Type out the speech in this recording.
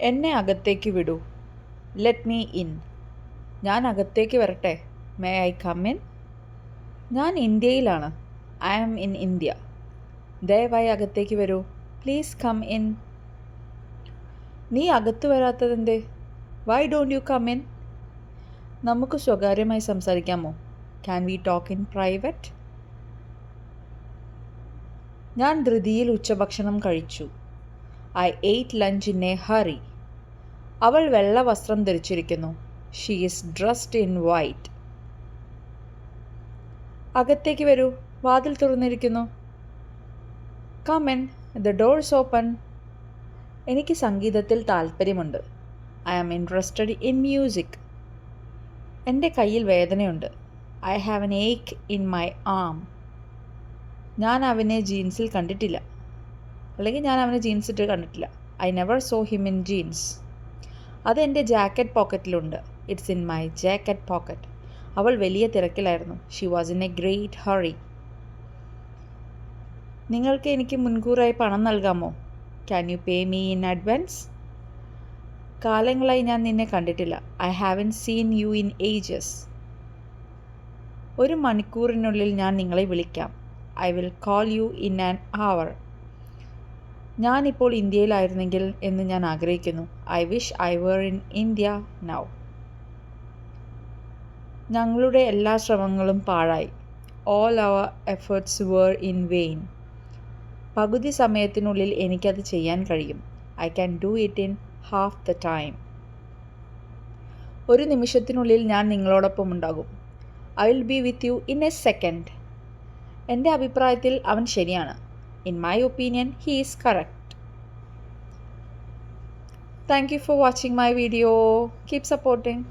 എന്നെ അകത്തേക്ക് വിടൂ. Let me in. ഞാൻ അകത്തേക്ക് വരട്ടെ? May I come in? ഞാൻ ഇന്ത്യയിലാണ്. I am in India. ദയവായി അകത്തേക്ക് വരൂ. Please come in. നീ അകത്ത് വരാത്തതെന്തേ? Why don't you come in? നമുക്ക് സ്വകാര്യമായി സംസാരിക്കാമോ? Can we talk in private? ഞാൻ ധൃതിയിൽ ഉച്ചഭക്ഷണം കഴിച്ചു. I ate lunch in a hurry. അവൾ വെള്ള വസ്ത്രം ധരിച്ചിരിക്കുന്നു. She is dressed in white. അകത്തേക്ക് വരൂ. വാതിൽ തുറന്നിരിക്കുന്നു. Come in. The door's open. എനിക്ക് സംഗീതത്തിൽ താൽപ്പര്യമുണ്ട്. I am interested in music. എൻ്റെ കയ്യിൽ വേദനയുണ്ട്. I have an ache in my arm. ഞാൻ അവനെ ജീൻസിൽ കണ്ടിട്ടില്ല. ഞാൻ അവനെ ജീൻസ് ഇട്ട് കണ്ടിട്ടില്ല. I never saw him in jeans. അത് എൻ്റെ ജാക്കറ്റ് പോക്കറ്റിലുണ്ട്. It's in my jacket pocket. അവൾ വലിയ തിരക്കിലായിരുന്നു. She was in a great hurry. നിങ്ങൾക്ക് എനിക്ക് മുൻകൂറായി പണം നൽകാമോ? Can you pay me in advance? കാലങ്ങളായി ഞാൻ നിന്നെ കണ്ടിട്ടില്ല. I haven't seen you in ages. 1 മണിക്കൂറിനുള്ളിൽ ഞാൻ നിങ്ങളെ വിളിക്കാം. I will call you in an hour. ഞാനിപ്പോൾ ഇന്ത്യയിലായിരുന്നെങ്കിൽ എന്ന് ഞാൻ ആഗ്രഹിക്കുന്നു. I wish I were in India now. ഞങ്ങളുടെ എല്ലാ ശ്രമങ്ങളും പാഴായി. All our efforts were in vain. പകുതി സമയത്തിനുള്ളിൽ എനിക്കത് ചെയ്യാൻ കഴിയും. I can do it in half the time. 1 നിമിഷത്തിനുള്ളിൽ ഞാൻ നിങ്ങളോടൊപ്പം ഉണ്ടാകും. I will be with you in a second. എൻ്റെ അഭിപ്രായത്തിൽ അവൻ ശരിയാണ്. In my opinion he is correct. Thank you for watching my video. Keep supporting.